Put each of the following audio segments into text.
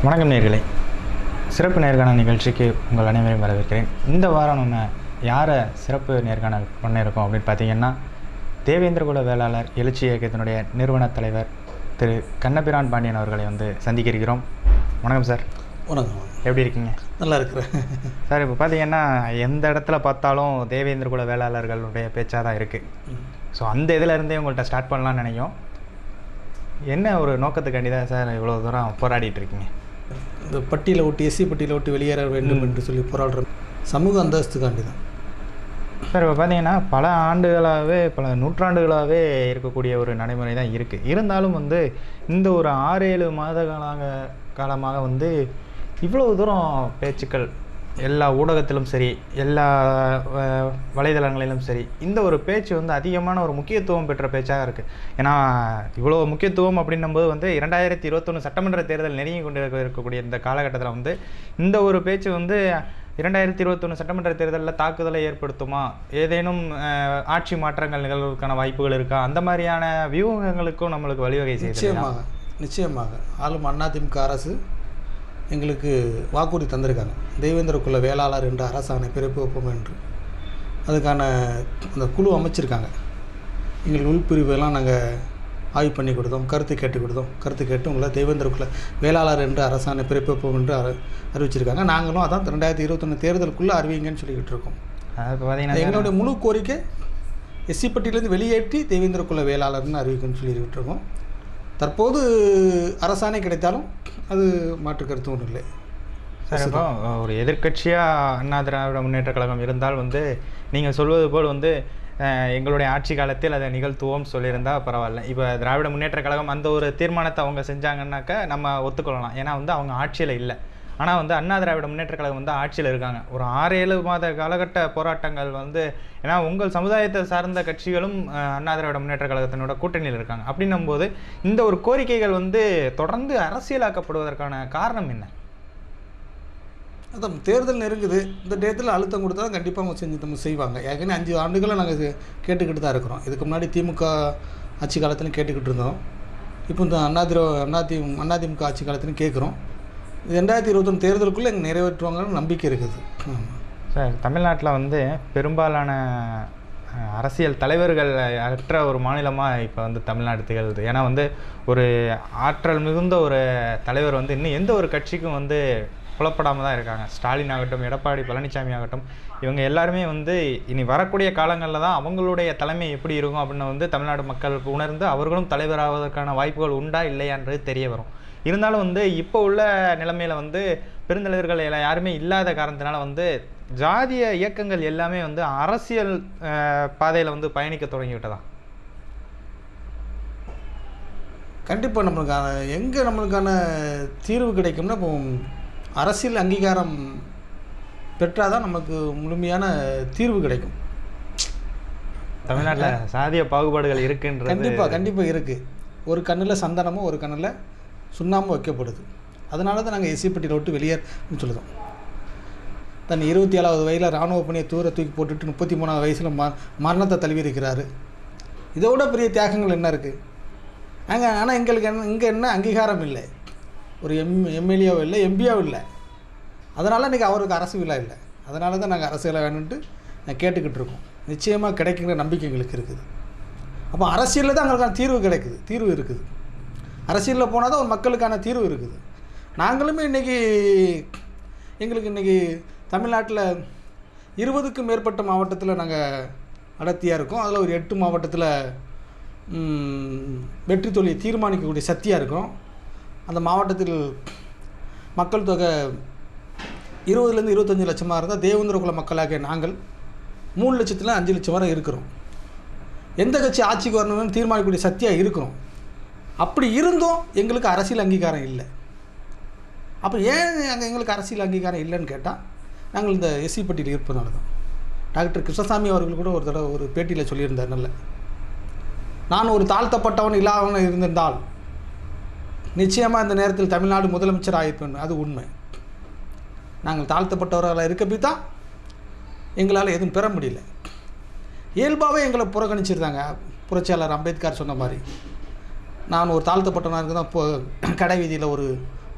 வணக்கம் நேயர்களே, சிறப்பு நேர்காணல் நிகழ்ச்சிக்கு உங்கள் அனைவரையும் வரவேற்கிறேன். இந்த வாரம் நம்ம யாரை சிறப்பு நேர்காணல் பண்ணியிருக்கோம் அப்படின்னு பார்த்தீங்கன்னா, தேவேந்திரகுல வேளாளர் எழுச்சி இயக்கத்தினுடைய நிறுவன தலைவர் திரு கண்ணபிரான் பாண்டியன் அவர்களை சந்திக்க இருக்கிறோம். வணக்கம் சார். வணக்கம். எப்படி இருக்கீங்க? நல்லா இருக்கிறேன் சார். இப்போ பார்த்தீங்கன்னா எந்த இடத்துல பார்த்தாலும் தேவேந்திரகுல வேளாளர்களுடைய பேச்சாக தான் இருக்குது. ஸோ அந்த இதில் இருந்தே உங்கள்கிட்ட ஸ்டார்ட் பண்ணலான்னு நினைக்கும். என்ன ஒரு நோக்கத்துக்காண்டி தான் சார் இவ்வளோ தூரம் போராடிட்டு இருக்கீங்க? இந்த பட்டியலை ஒட்டி எஸ்சி பட்டியலை ஒட்டி வெளியேற வேண்டும் என்று சொல்லி போராடுறோம். சமூக அந்தஸ்துக்காண்டி தான் சார். இப்போ பார்த்தீங்கன்னா பல ஆண்டுகளாகவே பல நூற்றாண்டுகளாகவே இருக்கக்கூடிய ஒரு நடைமுறை தான் இருக்குது. இருந்தாலும் இந்த ஒரு 6-7 மாத காலமாக இவ்வளோ தூரம் பேச்சுக்கள் எல்லா ஊடகத்திலும் சரி, எல்லா வலைதளங்களிலும் சரி, இந்த ஒரு பேச்சு அதிகமான ஒரு முக்கியத்துவம் பெற்ற பேச்சாக இருக்குது. ஏன்னா இவ்வளோ முக்கியத்துவம் அப்படின்னும்போது 2021 சட்டமன்ற தேர்தல் நெருங்கி கொண்டு இருக்கக்கூடிய இந்த காலகட்டத்தில் இந்த ஒரு பேச்சு 2021 சட்டமன்ற தேர்தலில் தாக்குதலை ஏற்படுத்துமா, ஏதேனும் ஆட்சி மாற்றங்கள் நிகழ்வதற்கான வாய்ப்புகள் இருக்கா, அந்த மாதிரியான வியூகங்களுக்கும் நம்மளுக்கு வழிவகை செய்யும். நிச்சயமாக ஆளும் அதிமுக அரசு எங்களுக்கு வாக்குறுதி தந்திருக்காங்க. தேவேந்திரகுல வேளாளர் என்ற அரசாணை பிறப்பிப்போம் என்று அதுக்கான அந்த குழு அமைச்சிருக்காங்க. எங்களுக்கு உள்பிரிவெல்லாம் நாங்கள் ஆய்வு பண்ணி கொடுத்தோம், கருத்து கேட்டு உங்களை தேவேந்திரகுல வேளாளர் என்று அரசாணை பிறப்பிப்போம் என்று அறிவிச்சிருக்காங்க. நாங்களும் அதான் 2021 தேர்தலுக்குள்ளே அறிவிங்கன்னு சொல்லிக்கிட்டு இருக்கோம். எங்களுடைய முழு கோரிக்கை எஸ்சி பட்டியலேருந்து வெளியேற்றி தேவேந்திரகுல வேளாளர்னு அறிவிக்கணும்னு சொல்லிக்கிட்டு இருக்கோம். தற்போது அரசாணை கிடைத்தாலும் அது மாற்று கருத்து ஒன்றும் இல்லை சார். இப்போ ஒரு எதிர்கட்சியாக அண்ணா திராவிட முன்னேற்ற கழகம் இருந்தால் நீங்கள் சொல்வது போல் எங்களுடைய ஆட்சி காலத்தில் அதை நிகழ்த்துவோம் சொல்லியிருந்தால் பரவாயில்ல. இப்போ திராவிட முன்னேற்ற கழகம் அந்த ஒரு தீர்மானத்தை அவங்க செஞ்சாங்கன்னாக்கா நம்ம ஒத்துக்கொள்ளலாம். ஏன்னா அவங்க ஆட்சியில் இல்லை. ஆனால் அண்ணா திராவிட முன்னேற்ற கழகம் ஆட்சியில் இருக்காங்க. ஒரு 6-7 மாத காலகட்ட போராட்டங்கள் ஏன்னா உங்கள் சமுதாயத்தை சார்ந்த கட்சிகளும் அண்ணா திராவிட முன்னேற்ற கழகத்தினோட கூட்டணியில் இருக்காங்க. அப்படின்னும்போது இந்த ஒரு கோரிக்கைகள் தொடர்ந்து அரசியலாக்கப்படுவதற்கான காரணம் என்ன? அதான் தேர்தல் நெருங்குது. இந்த டேத்தில் அழுத்தம் கொடுத்தா கண்டிப்பாக அவங்க செய்வாங்க. ஏற்கனவே 5 ஆண்டுகளை நாங்கள் கேட்டுக்கிட்டு தான் இருக்கிறோம். இதுக்கு முன்னாடி திமுக ஆட்சி காலத்திலும் கேட்டுக்கிட்டு இருந்தோம். இப்போ இந்த அதிமுக ஆட்சி காலத்திலும் கேட்குறோம். 2021 தேர்தலுக்குள்ளே எங்கள் நிறைவேற்றுவாங்கன்னு நம்பிக்கை இருக்குது சார். தமிழ்நாட்டில் பெரும்பாலான அரசியல் தலைவர்கள் அற்ற ஒரு மாநிலமாக இப்போ தமிழ்நாடு திகழ்து. ஏன்னா ஒரு ஆற்றல் மிகுந்த ஒரு தலைவர் இன்னும் எந்த ஒரு கட்சிக்கும் புலப்படாமல் தான் இருக்காங்க. ஸ்டாலின் ஆகட்டும், எடப்பாடி பழனிசாமி ஆகட்டும், இவங்க எல்லாருமே இனி வரக்கூடிய காலங்களில் தான் அவங்களுடைய தலைமை எப்படி இருக்கும் அப்படின்னு தமிழ்நாடு மக்களுக்கு உணர்ந்து அவர்களும் தலைவராவதற்கான வாய்ப்புகள் உண்டா இல்லையான்றது தெரிய வரும். இருந்தாலும் இப்போ உள்ள நிலைமையில் பெருந்தலைவர்கள் யாருமே இல்லாத காரணத்தினால ஜாதிய இயக்கங்கள் எல்லாமே அரசியல் பாதையில் பயணிக்க தொடங்கிவிட்டதா? கண்டிப்பாக நம்மளுக்கான தீர்வு கிடைக்கும்னா இப்போ அரசியல் அங்கீகாரம் பெற்றால் தான் நமக்கு முழுமையான தீர்வு கிடைக்கும். தமிழ்நாட்டில் சாதிய பாகுபாடுகள் இருக்குன்றது கண்டிப்பாக இருக்குது. ஒரு கண்ணில் சந்தனமும் ஒரு கண்ணில் சுண்ணாமும் வைக்கப்படுது. அதனால தான் நாங்கள் எஸ்சி பட்டியலை விட்டு வெளியேறன்னு சொல்லுதோம். தன் 27வது வயதில் இராணுவ பணியை தூக்கி போட்டுட்டு 33வது வயசில் மரணத்தை தழுவிருக்கிறாரு. இதை விட பெரிய தியாகங்கள் என்ன இருக்குது? ஆனால் எங்களுக்கு இங்கே என்ன அங்கீகாரம் இல்லை. ஒரு எம்எல்ஏவோ இல்லை, எம்பியோ இல்லை. அதனால் இன்றைக்கி அவருக்கு அரசு விழா இல்லை. அதனால தான் நாங்கள் அரசு விழா வேணுன்ட்டு கேட்டுக்கிட்டு இருக்கோம். நிச்சயமாக கிடைக்குங்கிற நம்பிக்கை எங்களுக்கு இருக்குது. அப்போ அரசியலில் தான் எங்களுக்கான தீர்வு இருக்குது. அரசியலில் போனால் தான் ஒரு மக்களுக்கான தீர்வு இருக்குது. நாங்களுமே எங்களுக்கு இன்றைக்கி தமிழ்நாட்டில் 20க்கும் மேற்பட்ட மாவட்டத்தில் நாங்கள் அடர்த்தியாக இருக்கோம். அதில் ஒரு 8 மாவட்டத்தில் வெற்றி தோல்வியை தீர்மானிக்கக்கூடிய சக்தியாக இருக்கும். அந்த மாவட்டத்தில் மக்கள் தொகை 20 to 25 லட்சமாக இருந்தால் தேவேந்திரகுல மக்களாகிய நாங்கள் 3 லட்சத்தில் 5 லட்சம் வரை இருக்கிறோம். எந்த கட்சி ஆட்சிக்கு வரணும்னு தீர்மானிக்கக்கூடிய சக்தியாக இருக்கிறோம். அப்படி இருந்தும் எங்களுக்கு அரசியல் அங்கீகாரம் இல்லை. அப்போ ஏன் எங்களுக்கு அரசியல் அங்கீகாரம் இல்லைன்னு கேட்டால், நாங்கள் இந்த எஸ்சி பட்டியலில் இருப்பதுனால தான். டாக்டர் கிருஷ்ணசாமி அவர்கள் கூட ஒரு தடவை ஒரு பேட்டியில் சொல்லியிருந்தார், நான் ஒரு தாழ்த்தப்பட்டவன் இல்லாதவன் இருந்திருந்தால் நிச்சயமாக இந்த நேரத்தில் தமிழ்நாடு முதலமைச்சர் ஆகியிருப்பேன். அது உண்மை. நாங்கள் தாழ்த்தப்பட்டவர்களாக இருக்கப்பி தான் எங்களால் எதுவும் பெற முடியல. இயல்பாகவே எங்களை புறக்கணிச்சிருந்தாங்க. புரட்சியாளர் அம்பேத்கர் சொன்ன மாதிரி நான் ஒரு தாழ்த்தப்பட்டவனாக தான் கடை வீதியில் ஒரு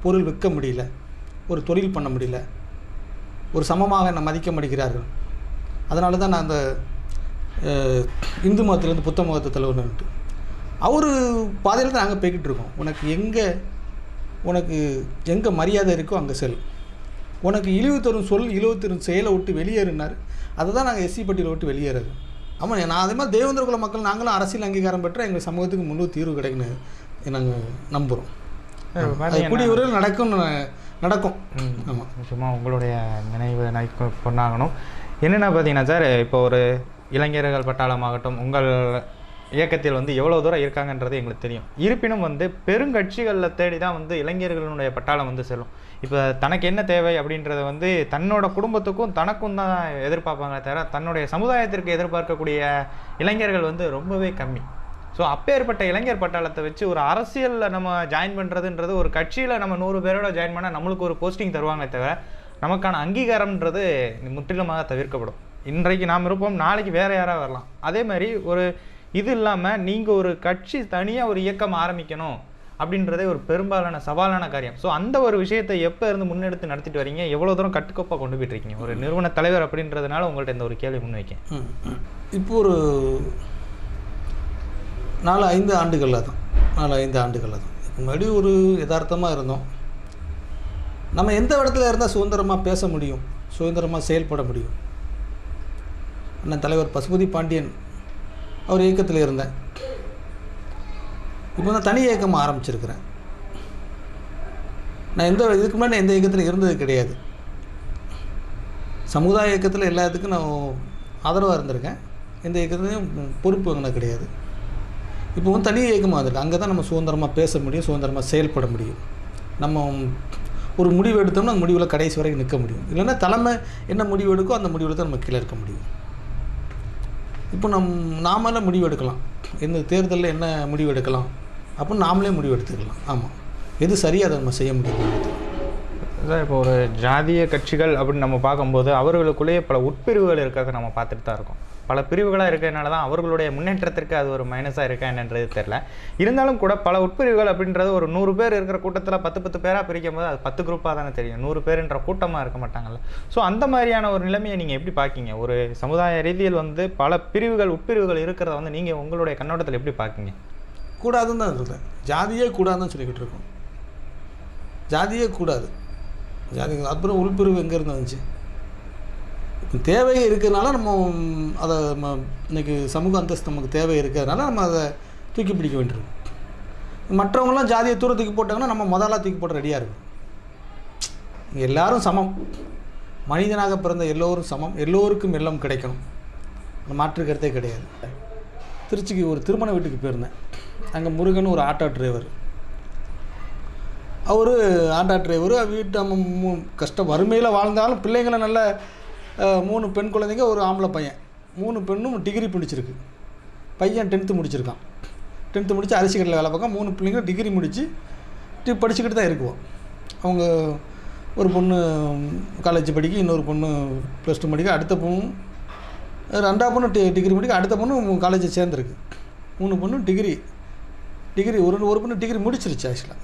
பொருள் விற்க முடியல, ஒரு தொழில் பண்ண முடியல, ஒரு சமமாக என்னை மதிக்க மாட்டேங்கிறார்கள். அதனால தான் நான் அந்த இந்து மதத்துலேருந்து புத்த மதத்தை தலைவர்னுட்டு அவர் பாதையில் தான் நாங்கள் போய்கிட்டு இருக்கோம். உனக்கு எங்கே மரியாதை இருக்கோ அங்கே செல், உனக்கு இழிவு தரும் சொல் இழிவு தரும் செயலை விட்டு வெளியேறினார். அதை தான் நாங்கள் எஸ்சி பட்டியலை விட்டு வெளியேறது. ஆமாம், நான் அதே மாதிரி தேவேந்திர குல மக்கள் நாங்களும் அரசியல் அங்கீகாரம் பெற்ற எங்கள் சமூகத்துக்கு முழு தீர்வு கிடைக்குன்னு நாங்கள் நம்புகிறோம். கூடிய விரைவில் நடக்கும். ஆமாம், சும்மா உங்களுடைய நினைவு பொண்ணாகணும். என்னென்ன பார்த்தீங்கன்னா சார், இப்போ ஒரு இளைஞர்கள் பட்டாளமாகட்டும் உங்கள் இயக்கத்தில் வந்து எவ்வளோ தூரம் இருக்காங்கன்றது எங்களுக்கு தெரியும். இருப்பினும் வந்து பெருங்கட்சிகளில் தேடி தான் வந்து இளைஞர்களுடைய பட்டாளம் வந்து செல்லும். இப்போ தனக்கு என்ன தேவை அப்படின்றத வந்து தன்னோட குடும்பத்துக்கும் தனக்கும் தான் எதிர்பார்ப்பாங்களே தவிர தன்னுடைய சமுதாயத்திற்கு எதிர்பார்க்கக்கூடிய இளைஞர்கள் வந்து ரொம்பவே கம்மி. ஸோ அப்பேற்பட்ட இளைஞர் பட்டாளத்தை வச்சு ஒரு அரசியலில் நம்ம ஜாயின் பண்ணுறதுன்றது, ஒரு கட்சியில் நம்ம 100 பேரோட ஜாயின் பண்ணால் நம்மளுக்கு ஒரு போஸ்டிங் தருவாங்களே தவிர நமக்கான அங்கீகாரம்ன்றது முற்றிலுமாக தவிர்க்கப்படும். இன்றைக்கு நாம் இருப்போம், நாளைக்கு வேறு யாராவது வரலாம். அதே மாதிரி ஒரு இது இல்லாமல் நீங்கள் ஒரு கட்சி தனியாக ஒரு இயக்கம் ஆரம்பிக்கணும் அப்படின்றதே ஒரு பெரும்பாலான சவாலான காரியம். ஸோ அந்த ஒரு விஷயத்தை எப்போ இருந்து முன்னெடுத்து நடத்திட்டு வரீங்க, எவ்வளோ தூரம் கட்டுக்கோப்பாக கொண்டு போயிட்டு இருக்கீங்க? ஒரு நிறுவன தலைவர் அப்படின்றதுனால உங்கள்கிட்ட இந்த ஒரு கேள்வி முன்வைக்கேன். இப்போ ஒரு 4-5 ஆண்டுகளில் தான் முன்னாடி ஒரு யதார்த்தமாக இருந்தோம். நம்ம எந்த இடத்துல இருந்தால் சுதந்திரமாக பேச முடியும், சுதந்திரமாக செயல்பட முடியும். அண்ணன் தலைவர் பசுபதி பாண்டியன் அவர் இயக்கத்தில் இருந்தேன். இப்போ நான் தனி இயக்கம் ஆரம்பிச்சிருக்கிறேன். நான் இதுக்கு முன்னாடி எந்த இயக்கத்தில் இருந்தது கிடையாது. சமுதாய இயக்கத்தில் எல்லாத்துக்கும் நான் ஆதரவாக இருந்திருக்கேன். எந்த இயக்கத்துலையும் பொறுப்பு வாங்கினது கிடையாது. இப்போ வந்து தனி இயக்கமாக வந்திருக்கு. அங்கே தான் நம்ம சுதந்திரமாக பேச முடியும், சுதந்திரமாக செயல்பட முடியும். நம்ம ஒரு முடிவு எடுத்தோம்னா அந்த முடிவில் கடைசி வரைக்கும் நிற்க முடியும். இல்லைன்னா தலைமை என்ன முடிவு எடுக்கோ அந்த முடிவில் தான் நம்ம கீழே இருக்க முடியும். இப்போ நாமளே முடிவு எடுக்கலாம், இந்த தேர்தலில் என்ன முடிவு எடுக்கலாம் அப்படின்னு நாமளே முடிவு எடுத்துக்கலாம். ஆமாம், எது சரியாக அதை நம்ம செய்ய முடியும். சார், இப்போ ஒரு ஜாதிய கட்சிகள் அப்படின்னு நம்ம பார்க்கும்போது அவர்களுக்குள்ளேயே பல உட்பிரிவுகள் இருக்கிறத நம்ம பார்த்துட்டு தான் இருக்கோம். பல பிரிவுகளாக இருக்கிறதுனால தான் அவர்களுடைய முன்னேற்றத்திற்கு அது ஒரு மைனஸாக இருக்கா என்னன்றது தெரில. இருந்தாலும் கூட பல உட்பிரிவுகள் அப்படின்றது ஒரு 100 பேர் இருக்கிற கூட்டத்தில் 10 பேராக பிரிக்கும் போது அது 10 குரூப்பாக தானே தெரியும். 100 பேருன்ற கூட்டமாக இருக்க மாட்டாங்கல்ல. ஸோ அந்த மாதிரியான ஒரு நிலைமையை நீங்கள் எப்படி பார்க்கிங்க? ஒரு சமுதாய ரீதியில் வந்து பல பிரிவுகள் உட்பிரிவுகள் இருக்கிறத வந்து நீங்கள் உங்களுடைய கண்ணோட்டத்தில் எப்படி பார்க்கிங்க? கூடாதுன்னு தான் சொல்கிறேன். ஜாதியே கூடாதுன்னு சொல்லிக்கிட்டு இருக்கோம். ஜாதியே கூடாது. ஜாதி அப்புறம் உள்பிரிவு எங்கேருந்து வந்துச்சு? தேவை இருக்கிறதுனால நம்ம அதை இன்றைக்கி சமூக அந்தஸ்து நமக்கு தேவை இருக்கிறதுனால நம்ம அதை தூக்கி பிடிக்க வேண்டியிருக்கும். மற்றவங்களாம் ஜாதியை தூர தூக்கி போட்டாங்கன்னா நம்ம முதலாக தூக்கி போட்டு ரெடியாக இருக்கும். இங்கே எல்லோரும் சமம், மனிதனாக பிறந்த எல்லோரும் சமம், எல்லோருக்கும் எல்லாம் கிடைக்கணும், மாற்று கருத்தே கிடையாது. திருச்சிக்கு ஒரு திருமண வீட்டுக்கு போயிருந்தேன். அங்கே முருகன் ஒரு ஆட்டோ டிரைவர். அவர் ஆட்டோ டிரைவர் வீட்டு கஷ்டம் வறுமையில் வாழ்ந்தாலும் பிள்ளைங்களை நல்ல 3 பெண் குழந்தைங்க, ஒரு ஆம்பளை பையன். 3 பெண்ணும் டிகிரி பிடிச்சிருக்கு. பையன் 10th முடிச்சிருக்கான். 10th முடித்து அரிசி கடையில் வேலை பார்க்க. 3 பிள்ளைங்க டிகிரி முடித்து படிச்சுக்கிட்டு தான் இருக்குவோம். அவங்க ஒரு பொண்ணு காலேஜ் படிக்க, இன்னொரு பொண்ணு +2 படிக்க, அடுத்த பொண்ணு 2ஆவது பொண்ணு டிகிரி முடிக்க, அடுத்த பொண்ணு காலேஜை சேர்ந்துருக்கு. 3 பொண்ணு டிகிரி ஒரு பொண்ணு டிகிரி முடிச்சிருச்சு. ஆக்சுவலாக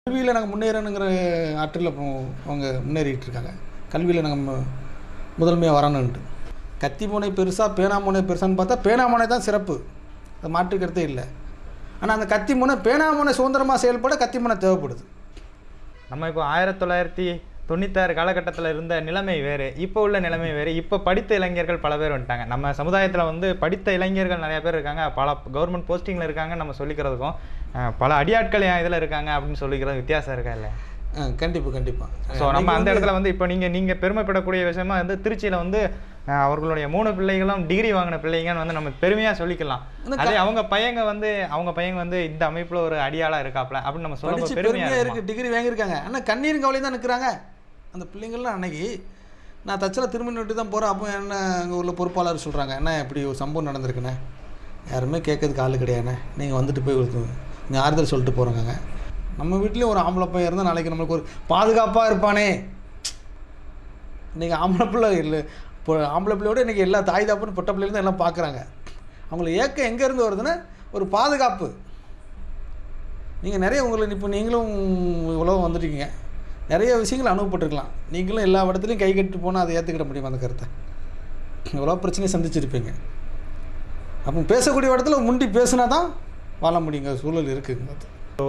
கல்வியில் நாங்கள் முன்னேறணுங்கிற ஆற்றில் அவங்க முன்னேறிட்டு இருக்காங்க. கல்வியில் நாங்கள் முதன்மையாக வரணுன்ட்டு. கத்தி முனை பெருசாக பேனா முனை பெருசான்னு பார்த்தா பேனா முனை தான் சிறப்பு, அது மாற்றுக்கிறதே இல்லை. ஆனால் அந்த கத்தி முனை பேனா முனை சுதந்திரமாக செயல்பட கத்தி முனை தேவைப்படுது. நம்ம இப்போ 1996 காலகட்டத்தில் இருந்த நிலைமை வேறு, இப்போ உள்ள நிலைமை வேறு. இப்போ படித்த இளைஞர்கள் பல பேர் வந்துட்டாங்க. நம்ம சமுதாயத்தில் வந்து படித்த இளைஞர்கள் நிறைய பேர் இருக்காங்க. பல கவர்மெண்ட் போஸ்டிங்கில் இருக்காங்க. நம்ம சொல்லிக்கிறதுக்கும் பல அடியாட்கள் என் இதில் இருக்காங்க அப்படின்னு சொல்லிக்கிறது வித்தியாசம் இருக்கா இல்லை? கண்டிப்பாக. ஸோ நம்ம அந்த இடத்துல வந்து இப்போ நீங்கள் பெருமைப்படக்கூடிய விஷயமா வந்து திருச்சியில் வந்து அவர்களுடைய 3 பிள்ளைகளும் டிகிரி வாங்கின பிள்ளைங்கன்னு வந்து நம்ம பெருமையாக சொல்லிக்கலாம். அதே அவங்க பையங்க வந்து இந்த அமைப்பில் ஒரு அடியாளாக இருக்காப்ல அப்படின்னு நம்ம சொல்ல பெருமையாக இருக்குது. டிகிரி வாங்கியிருக்காங்க. ஆனால் கண்ணீர் கவலை தான் நிற்கிறாங்க அந்த பிள்ளைங்கள்லாம். அன்னைக்கு நான் தச்சில் திருமணம் விட்டு தான் போகிறேன். அப்போ என்ன அங்கே உள்ள பொறுப்பாளர் சொல்கிறாங்க, என்ன இப்படி ஒரு சம்பவம் நடந்திருக்குண்ணே, யாருமே கேட்கறதுக்கு ஆள் கிடையாதுண்ணே, நீங்கள் வந்துட்டு போய் நீங்கள் ஆறுதல் சொல்லிட்டு போகிறோங்க. நம்ம வீட்லேயும் ஒரு ஆம்பளை பையன் இருந்தால் நாளைக்கு நம்மளுக்கு ஒரு பாதுகாப்பாக இருப்பானே. இன்றைக்கி ஆம்பளை பிள்ளை இல்லை, இப்போ ஆம்பளை பிள்ளையோட இன்றைக்கி எல்லா தாய் தாப்புன்னு பொட்ட பிள்ளைலேருந்து எல்லாம் பார்க்குறாங்க. அவங்கள ஏக்கம் எங்கேருந்து வருதுன்னா ஒரு பாதுகாப்பு. நீங்கள் நிறைய இப்போ நீங்களும் இவ்வளோ வந்துட்டீங்க, நிறைய விஷயங்கள் அனுபவப்பட்டிருக்கலாம். நீங்களும் எல்லா இடத்துலையும் கை கட்டி போனால் அதை ஏற்றுக்கிட முடியுமா? அந்த கருத்தை இவ்வளோ பிரச்சனையை சந்திச்சிருப்பீங்க. அப்போ பேசக்கூடிய இடத்துல முண்டி பேசுனா தான் வாழ முடியுங்க சூழல் இருக்குங்க.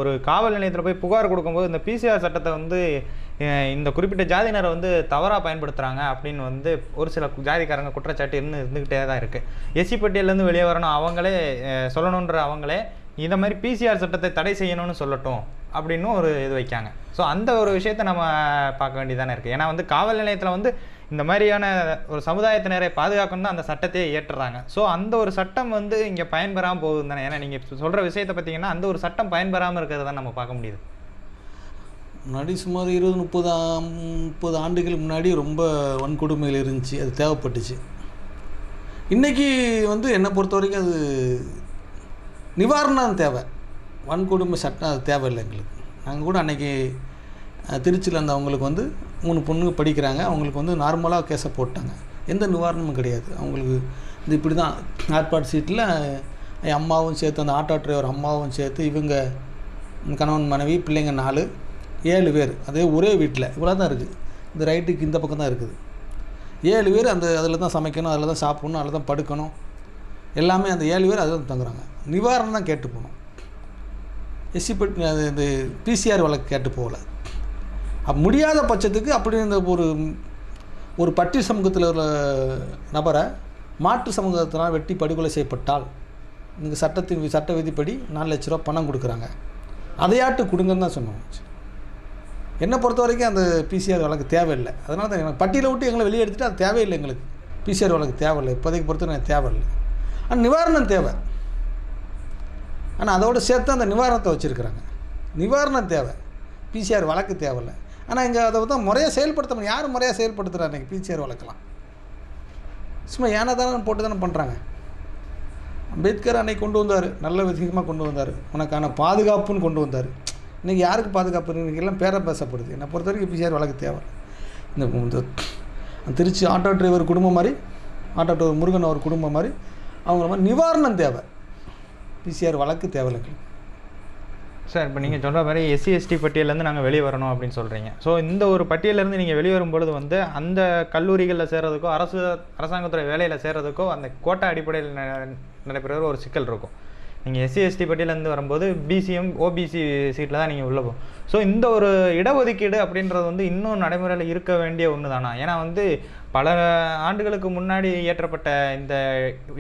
ஒரு காவல் நிலையத்தில் போய் புகார் கொடுக்கும்போது இந்த பிசிஆர் சட்டத்தை வந்து இந்த குறிப்பிட்ட ஜாதியினரை வந்து தவறாக பயன்படுத்துகிறாங்க அப்படின்னு வந்து ஒரு சில ஜாதிக்காரங்க குற்றச்சாட்டு இருந்துக்கிட்டே தான் இருக்குது. எஸ்சி பட்டியலேருந்து வெளியே வரணும் அவங்களே சொல்லணுன்ற அவங்களே இந்த மாதிரி பிசிஆர் சட்டத்தை தடை செய்யணும்னு சொல்லட்டும் அப்படின்னு ஒரு இது வைக்காங்க. ஸோ அந்த ஒரு விஷயத்தை நம்ம பார்க்க வேண்டியதானே இருக்குது. ஏன்னா வந்து காவல் நிலையத்தில் வந்து இந்த மாதிரியான ஒரு சமுதாயத்தினரை பாதுகாக்கணும் தான் அந்த சட்டத்தையே ஏற்றுறாங்க. ஸோ அந்த ஒரு சட்டம் வந்து இங்கே பயன்பெறாமல் போகுது தானே. ஏன்னா நீங்கள் சொல்கிற விஷயத்தை பார்த்தீங்கன்னா அந்த ஒரு சட்டம் பயன்பெறாமல் இருக்கிறத தான் நம்ம பார்க்க முடியுது. முன்னாடி சுமார் 20-30 ஆண்டுகள் முன்னாடி ரொம்ப வன்கொடுமைகள் இருந்துச்சு, அது தேவைப்பட்டுச்சு. இன்றைக்கி வந்து என்னை பொறுத்த வரைக்கும் அது நிவாரணம் தேவை, வன்கொடுமை சட்டம் அது தேவையில்லை எங்களுக்கு. நாங்கள் கூட அன்றைக்கி திருச்சியில் இருந்த அவங்களுக்கு வந்து 3 பொண்ணுங்க படிக்கிறாங்க, அவங்களுக்கு வந்து நார்மலாக கேஸை போட்டாங்க, எந்த நிவாரணமும் கிடையாது. அவங்களுக்கு இது இப்படி தான் ஏற்பாடு சீட்டில் என் அம்மாவும் சேர்த்து, அந்த ஆட்டோ டிரைவர் அம்மாவும் சேர்த்து, இவங்க கணவன் மனைவி பிள்ளைங்க 7 பேர், அதே ஒரே வீட்டில் இவ்வளோ தான் இருக்குது. இந்த ரைட்டுக்கு இந்த பக்கம் தான் இருக்குது. 7 பேர் அதில் தான் சமைக்கணும், அதில் தான் சாப்பிட்ணும், அதில் தான் படுக்கணும், எல்லாமே அந்த 7 பேர் அதில் தான் தங்குறாங்க. நிவாரணம் தான் கேட்டு போகணும். எஸ்சி இந்த பிசிஆர் வழக்கு கேட்டு போகல. முடியாத பட்சத்துக்கு அப்படி இந்த ஒரு பட்டி சமூகத்தில் உள்ள நபரை மாற்று சமூகத்தினால் வெட்டி படுகொலை செய்யப்பட்டால் இந்த சட்ட விதிப்படி 4 லட்ச ரூபா பணம் கொடுக்குறாங்க, அதையாட்டு கொடுங்கன்னு தான் சொன்னோம். என்னை பொறுத்த வரைக்கும் அந்த பிசிஆர் வழக்கு தேவையில்லை. அதனால தான் எனக்கு பட்டியலை விட்டு எங்களை வெளியே எடுத்துகிட்டு அது தேவையில்லை. எங்களுக்கு பிசிஆர் வழக்கு தேவையில்லை, இப்போதைக்கு பொறுத்த எனக்கு தேவையில்லை. ஆனால் நிவாரணம் தேவை. ஆனால் அதோடு சேர்த்து அந்த நிவாரணத்தை வச்சுருக்குறாங்க. நிவாரணம் தேவை, பிசிஆர் வழக்கு தேவையில்லை. ஆனால் இங்கே அதை தான் முறையாக செயல்படுத்தணும். யார் முறையாக செயல்படுத்துகிறார் இன்றைக்கி பிசிஆர் வழக்கெல்லாம்? சும்மா ஏன்னா தானே போட்டு தானே பண்ணுறாங்க. அம்பேத்கர் அன்னைக்கு கொண்டு வந்தார், நல்ல விதமாக கொண்டு வந்தார், உனக்கான பாதுகாப்புன்னு கொண்டு வந்தார். இன்றைக்கி யாருக்கு பாதுகாப்பு? இன்றைக்கி எல்லாம் பேர பேசப்படுது. என்னை பொறுத்த வரைக்கும் பிசிஆர் வழக்கு தேவை. இந்த திருச்சி ஆட்டோ டிரைவர் குடும்பம் மாதிரி, ஆட்டோ டிரைவர் முருகன் அவர் குடும்பம் மாதிரி அவங்கள மாதிரி நிவாரணம் தேவை, பிசிஆர் வழக்கு தேவையில்லை. சார், இப்போ நீங்கள் சொல்கிற மாதிரி எஸ்சி எஸ்டி பட்டியலேருந்து நாங்கள் வெளியே வரணும் அப்படின்னு சொல்கிறீங்க. ஸோ இந்த ஒரு பட்டியலேருந்து நீங்கள் வெளியே வரும்பொழுது வந்து அந்த கல்லூரிகளில் சேர்கிறதுக்கோ அரசாங்கத்துறை வேலையில் சேர்கிறதுக்கோ அந்த கோட்டா அடிப்படையில் நடைபெறுகிற ஒரு சிக்கல் இருக்கும். நீங்கள் எஸ்சி எஸ்டி பட்டியலேருந்து வரும்போது பிசிஎம் ஓபிசி சீட்டில் தான் நீங்கள் உள்ளே போகும். ஸோ இந்த ஒரு இடஒதுக்கீடு அப்படின்றது வந்து இன்னும் நடைமுறையில் இருக்க வேண்டிய ஒன்று தானா? ஏன்னா வந்து பல ஆண்டுகளுக்கு முன்னாடி இயற்றப்பட்ட இந்த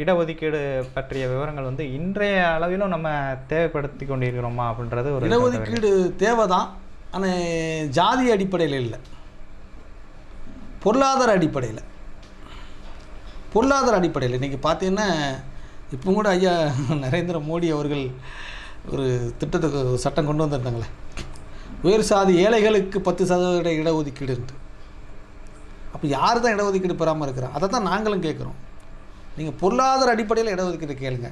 இடஒதுக்கீடு பற்றிய விவரங்கள் வந்து இன்றைய அளவிலும் நம்ம தேவைப்படுத்தி கொண்டிருக்கிறோமா அப்படின்றது ஒரு இடஒதுக்கீடு தேவை தான். ஆனால் ஜாதி அடிப்படையில் இல்லை, பொருளாதார அடிப்படையில். இன்றைக்கி பார்த்தீங்கன்னா இப்போ கூட ஐயா நரேந்திர மோடி அவர்கள் ஒரு திட்டத்துக்கு சட்டம் கொண்டு வந்திருந்தாங்களே, உயர் சாதி ஏழைகளுக்கு 10% இடஒதுக்கீடுன்ட்டு. அப்போ யார் தான் இடஒதுக்கீடு பெறாமல் இருக்கிறா? அதை தான் நாங்களும் கேட்குறோம். நீங்கள் பொருளாதார அடிப்படையில் இடஒதுக்கீடு கேளுங்க.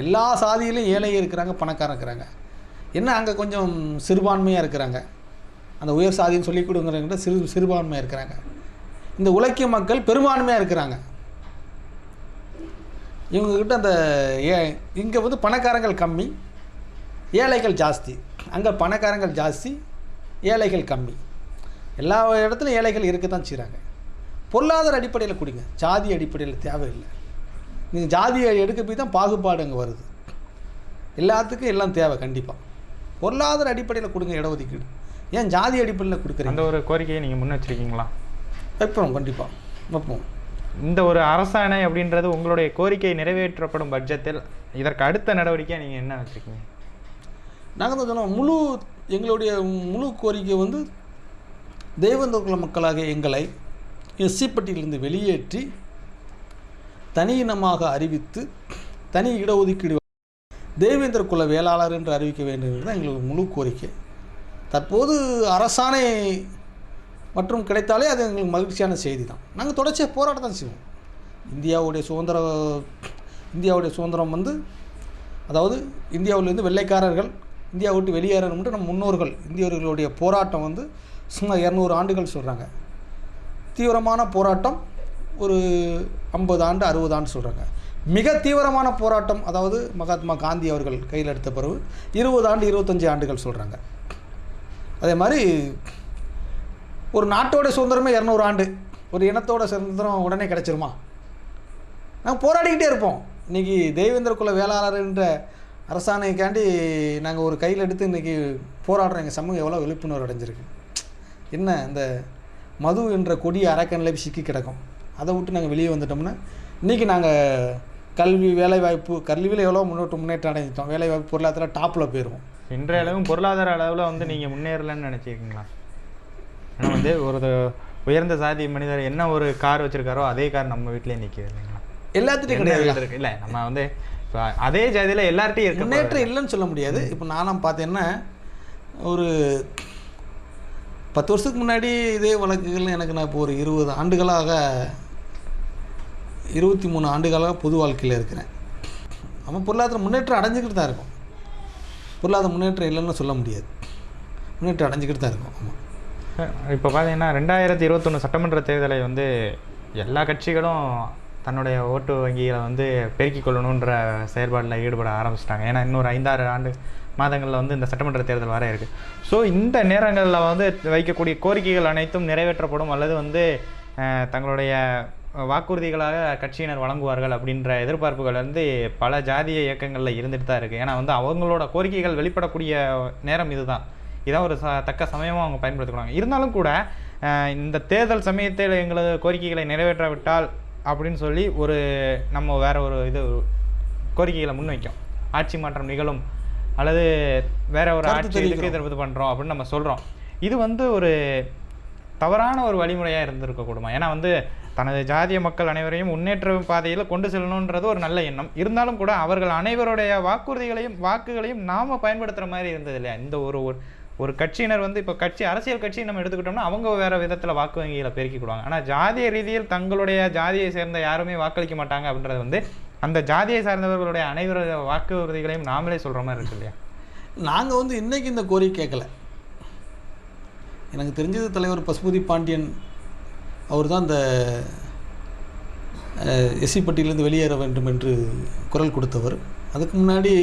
எல்லா சாதியிலையும் ஏழை இருக்கிறாங்க, பணக்காரன் இருக்கிறாங்க. என்ன அங்கே கொஞ்சம் சிறுபான்மையாக இருக்கிறாங்க, அந்த உயர் சாதின்னு சொல்லி கொடுங்கிறவங்க சிறுபான்மையாக இருக்கிறாங்க. இந்த உழைக்கும் மக்கள் பெரும்பான்மையாக இருக்கிறாங்க. இவங்கக்கிட்ட அந்த இங்கே வந்து பணக்காரங்கள் கம்மி, ஏழைகள் ஜாஸ்தி. அங்கே பணக்காரங்கள் ஜாஸ்தி, ஏழைகள் கம்மி. எல்லா இடத்துலையும் ஏழைகள் இருக்க தான் செய்கிறாங்க. பொருளாதார அடிப்படையில் கொடுங்க, ஜாதி அடிப்படையில் தேவையில்லை. நீங்கள் ஜாதியை எடுக்க போய் தான் பாகுபாடு அங்கே வருது. எல்லாத்துக்கும் எல்லாம் தேவை. கண்டிப்பாக பொருளாதார அடிப்படையில் கொடுங்க இடஒதுக்கீடு. ஏன் ஜாதி அடிப்படையில் கொடுக்குறீங்க? அந்த ஒரு கோரிக்கையை நீங்கள் முன் வச்சுருக்கீங்களா? வைப்போம், கண்டிப்பாக வைப்போம். இந்த ஒரு அரசாணை அப்படின்றது உங்களுடைய கோரிக்கை நிறைவேற்றப்படும் பட்சத்தில் இதற்கு அடுத்த நடவடிக்கையாக நீங்கள் என்ன வச்சுருக்கீங்க? நாங்கள் தான் சொன்னோம், எங்களுடைய முழு கோரிக்கை வந்து தேவேந்திர குல மக்களாக எங்களை எஸ்சி பட்டியலிருந்து வெளியேற்றி தனி இனமாக அறிவித்து தனி இடஒதுக்கீடு தேவேந்திர குல வேளாளர் என்று அறிவிக்க வேண்டும் தான் எங்களுக்கு முழு கோரிக்கை. தற்போது அரசாணை மற்றும் கிடைத்தாலே அது எங்களுக்கு மகிழ்ச்சியான செய்தி தான். நாங்கள் தொடர்ச்சியாக போராட்டம் தான் செய்வோம். இந்தியாவுடைய சுதந்திரம் வந்து, அதாவது இந்தியாவிலேருந்து வெள்ளைக்காரர்கள் இந்தியா விட்டு வெளியேறணும்னு நம்ம முன்னோர்கள் இந்தியர்களுடைய போராட்டம் வந்து சுமார் 200 ஆண்டுகள் சொல்கிறாங்க. தீவிரமான போராட்டம் ஒரு 50 ஆண்டு 60 ஆண்டு சொல்கிறாங்க. மிக தீவிரமான போராட்டம், அதாவது மகாத்மா காந்தி அவர்கள் கையில் எடுத்த பிறகு 20 ஆண்டு 25 ஆண்டுகள் சொல்கிறாங்க. அதே மாதிரி ஒரு நாட்டோட சுதந்திரமே 200 ஆண்டு, ஒரு இனத்தோட சுதந்திரம் உடனே கிடச்சிருமா? நாங்கள் போராடிக்கிட்டே இருப்போம். இன்றைக்கி தேவேந்திர குல வேளாளர் என்ற அரசாணைக்காண்டி நாங்கள் ஒரு கையில் எடுத்து இன்றைக்கி போராடுறோம். எங்கள் சமூகம் எவ்வளோ விழிப்புணர்வு அடைஞ்சிருக்கு. என்ன இந்த மது என்ற கொடிய அரக்கனில் சிக்கி கிடக்கும். அதை விட்டு நாங்கள் வெளியே வந்துட்டோம்னா இன்றைக்கி நாங்கள் கல்வி வேலைவாய்ப்பு, கல்வியில் எவ்வளோ முன்னேற்றம் அடைஞ்சிட்டோம். வேலைவாய்ப்பு பொருளாதார டாப்பில் போயிடுவோம். இன்றைய அளவும் பொருளாதார அளவில் வந்து நீங்கள் முன்னேறலன்னு நினச்சிருக்கீங்களா? ஆனால் வந்து ஒரு உயர்ந்த சாதி மனிதர் என்ன ஒரு கார் வச்சுருக்காரோ அதே கார் நம்ம வீட்டிலே நிற்கிது இல்லைங்களா? எல்லாத்துட்டையும் கிடையாது இருக்கு. இல்லை, நம்ம வந்து இப்போ அதே ஜாதியில் எல்லார்ட்டையும் இருக்கு. முன்னேற்றம் இல்லைன்னு சொல்ல முடியாது. இப்போ நானும் பார்த்தேன்னா ஒரு 10 வருஷத்துக்கு முன்னாடி இதே வழக்குகள் எனக்கு நான் இப்போ ஒரு 20 ஆண்டுகளாக 23 ஆண்டுகளாக பொது வாழ்க்கையில் இருக்கிறேன். நம்ம பொருளாதார முன்னேற்றம் அடைஞ்சிக்கிட்டு தான் இருக்கும். பொருளாதார முன்னேற்றம் இல்லைன்னு சொல்ல முடியாது. முன்னேற்றம் அடைஞ்சிக்கிட்டு தான் இருக்கும். ஆமாம். இப்போ பார்த்தீங்கன்னா 2021 சட்டமன்ற தேர்தலை வந்து எல்லா கட்சிகளும் தன்னுடைய ஓட்டு வங்கிகளை வந்து பெருக்கிக் கொள்ளணுன்ற செயல்பாட்டில் ஈடுபட ஆரம்பிச்சிட்டாங்க. ஏன்னா இன்னொரு 5-6 மாதங்களில் வந்து இந்த சட்டமன்ற தேர்தல் வர இருக்குது. ஸோ இந்த நேரங்களில் வந்து வைக்கக்கூடிய கோரிக்கைகள் அனைத்தும் நிறைவேற்றப்படும் அல்லது வந்து தங்களுடைய வாக்குறுதிகளாக கட்சியினர் வழங்குவார்கள் அப்படின்ற எதிர்பார்ப்புகள் வந்து பல ஜாதிய இயக்கங்களில் இருந்துட்டு தான் இருக்குது. ஏன்னா வந்து அவங்களோட கோரிக்கைகள் வெளிப்படக்கூடிய நேரம் இதான் ஒரு தக்க சமயமாக அவங்க பயன்படுத்திக்கிறாங்க. இருந்தாலும் கூட இந்த தேர்தல் சமயத்தில் எங்களது கோரிக்கைகளை நிறைவேற்றாவிட்டால் அப்படின்னு சொல்லி நம்ம வேற ஒரு கோரிக்கைகளை முன்வைக்கும். ஆட்சி மாற்றம் நிகழும் அல்லது வேற ஒரு ஆட்சிக்கு இது பண்ணுறோம் அப்படின்னு நம்ம சொல்கிறோம். இது வந்து ஒரு தவறான ஒரு வழிமுறையாக இருந்திருக்கக்கூடுமா? ஏன்னா வந்து தனது ஜாதிய மக்கள் அனைவரையும் முன்னேற்ற பாதையில் கொண்டு செல்லணுன்றது ஒரு நல்ல எண்ணம். இருந்தாலும் கூட அவர்கள் அனைவருடைய வாக்குகளையும் நாம் பயன்படுத்துகிற மாதிரி இருந்தது இல்லையா? இந்த ஒரு கட்சியினர் வந்து இப்போ அரசியல் கட்சி நம்ம எடுத்துக்கிட்டோம்னா அவங்க வேறு விதத்தில் வாக்கு வங்கிகளை பெருக்கிக்கிடுவாங்க. ஆனால் ஜாதிய ரீதியில் தங்களுடைய ஜாதியை சேர்ந்த யாருமே வாக்களிக்க மாட்டாங்க அப்படின்றது வந்து அந்த ஜாதியை சார்ந்தவர்களுடைய அனைவருடைய வாக்குறுதிகளையும் நாமளே சொல்கிற மாதிரி இருக்கு இல்லையா? நாங்கள் வந்து இன்றைக்கி இந்த கோரிக்கை கேட்கல. எனக்கு தெரிஞ்சது தலைவர் பசுபதி பாண்டியன் அவர் தான் இந்த எஸ்சி பட்டியலேருந்து வெளியேற வேண்டும் என்று குரல் கொடுத்தவர். அதுக்கு முன்னாடி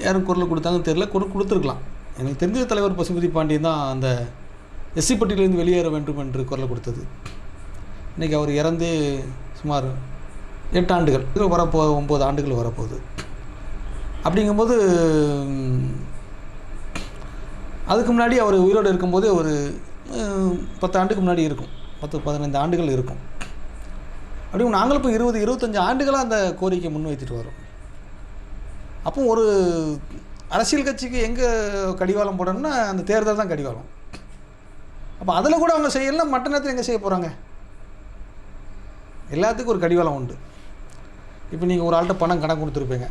யாரும் குரல் கொடுத்தாங்கன்னு தெரியல, குரல் கொடுத்துருக்கலாம். எனக்கு தெரிஞ்ச தலைவர் பசுபதி பாண்டியன் தான் அந்த எஸ்சி பட்டியலேருந்து வெளியேற வேண்டும் என்று குரல் கொடுத்தது. இன்றைக்கி அவர் இறந்து சுமார் 8 ஆண்டுகள் 9 ஆண்டுகள் வரப்போகுது. அப்படிங்கும்போது அதுக்கு முன்னாடி அவர் உயிரோடு இருக்கும்போதே ஒரு 10 ஆண்டுக்கு முன்னாடி இருக்கும், 10-15 ஆண்டுகள் இருக்கும். அப்படியும் நாங்களும் இப்போ 20-25 ஆண்டுகளாக அந்த கோரிக்கை முன்வைத்துட்டு வரோம். அப்போ ஒரு அரசியல் கட்சிக்கு எங்கே கடிவாளம் போடணும்னா அந்த தேர்தல் தான் கடிவாளம். அப்போ அதில் கூட அவங்க செய்யலாம், மற்ற நேரத்தில் எங்கே செய்ய போகிறாங்க? எல்லாத்துக்கும் ஒரு கடிவாளம் உண்டு. இப்போ நீங்கள் ஒரு ஆள்கிட்ட பணம் கடன் கொடுத்துருப்பீங்க,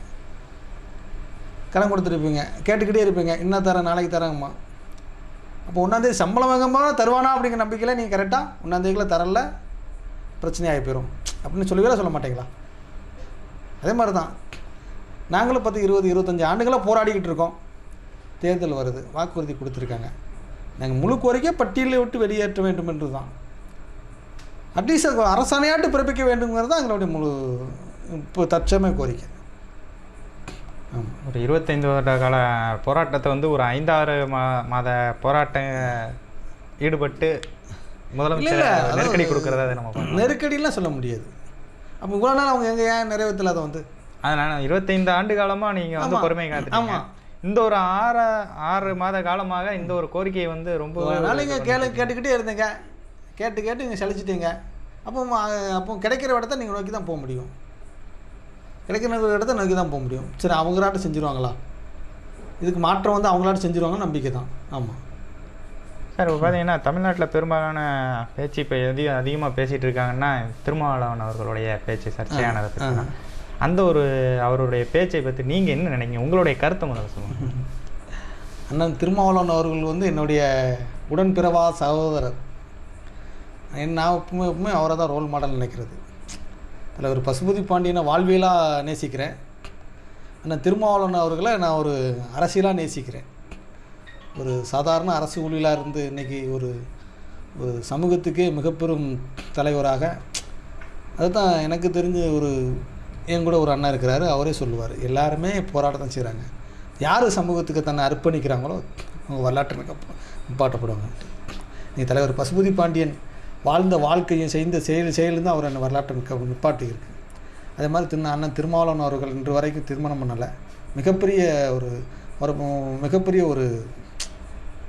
கேட்டுக்கிட்டே இருப்பீங்க, இன்னும் தரேன் நாளைக்கு தரேங்கம்மா. அப்போ 1ஆந்தேதி சம்பளம் வேகமாக தருவானா அப்படிங்கிற நம்பிக்கையில் நீங்கள் கரெக்டாக 1ஆந்தேதிக்குள்ளே தரல பிரச்சனையாகி போயிடும் அப்படின்னு சொல்ல மாட்டீங்களா? அதே மாதிரி தான் நாங்களும் 10-20-25 ஆண்டுகளாக போராடிக்கிட்டு இருக்கோம். தேர்தல் வருது, வாக்குறுதி கொடுத்துருக்காங்க. நாங்கள் முழு கோரிக்கை பட்டியலை விட்டு வெளியேற்ற வேண்டும் என்று தான், அட்லீஸ்ட் அரசாணையாட்டு பிறப்பிக்க வேண்டுங்கிறது தான் எங்களுடைய முழு இப்போ தற்சமய கோரிக்கை. ஒரு 25 வருட கால போராட்டத்தை வந்து ஒரு 5-6 மாத போராட்டம் ஈடுபட்டு முதலமைச்சர் நெருக்கடி கொடுக்குறதா நம்ம நெருக்கடிலாம் சொல்ல முடியாது. அப்போ இவ்வளோ நாள் அவங்க எங்கே ஏன் நிறைவேற்றல அதை வந்து? அதனால் 25 ஆண்டு காலமாக நீங்கள் வந்து பொறுமை காத்துட்டீங்க. இந்த ஒரு 6 மாத காலமாக இந்த ஒரு கோரிக்கையை வந்து ரொம்ப நாளைங்க கேட்டுக்கிட்டே இருந்தீங்க, கேட்டு நீங்கள் சலிச்சிட்டீங்க. அப்போ கிடைக்கிற இடத்த நீங்கள் நோக்கி தான் போக முடியும், கிடைக்கிற இடத்த நோக்கி தான் போக முடியும். சரி, அவங்களாட்ட செஞ்சுருவாங்களா? இதுக்கு மாற்றம் வந்து அவங்களாட்ட செஞ்சுருவாங்கன்னு நம்பிக்கை தான். ஆமாம் சார். இப்போ பார்த்தீங்கன்னா தமிழ்நாட்டில் பெரும்பாலான பேச்சு இப்போ அதிகமாக பேசிகிட்டு இருக்காங்கன்னா திருமாவளவன் அவர்களுடைய பேச்சு சர்ச்சையானதை பற்றி. அந்த அவருடைய பேச்சை பற்றி நீங்கள் என்ன நினைக்கிறீங்க? உங்களுடைய கருத்தை முதல்ல சொல்லுங்கள். அண்ணன் திருமாவளவன் அவர்கள் வந்து என்னுடைய உடன்பிறவா சகோதரர். நான் எப்பவுமே அவரை தான் ரோல் மாடல் நினைக்கிறது. அதில் ஒரு பசுபதி பாண்டியனை வாழ்வியலாக நேசிக்கிறேன். ஆனால் திருமாவளவன் அவர்களை நான் ஒரு அரசியலாக நேசிக்கிறேன். ஒரு சாதாரண அரசு ஊழியலாக இருந்து இன்றைக்கி ஒரு சமூகத்துக்கே மிகப்பெரும் தலைவராக, அதுதான் எனக்கு தெரிஞ்ச ஒரு என் கூட ஒரு அண்ணா இருக்கிறாரு, அவரே சொல்லுவார், எல்லாருமே போராட்டம் செய்கிறாங்க, யார் சமூகத்துக்கு தன்னை அர்ப்பணிக்கிறாங்களோ அவங்க வரலாற்று நிப்பாட்டப்படுவாங்க. நீ தலைவர் பசுபதி பாண்டியன் வாழ்ந்த வாழ்க்கையும் செய்த செயலும் தான் அவர் என்ன வரலாற்று நிப்பாட்டி இருக்குது. அதே மாதிரி அண்ணன் திருமாவளவன் அவர்கள் இன்று வரைக்கும் திருமணம் பண்ணலை. மிகப்பெரிய ஒரு மிகப்பெரிய ஒரு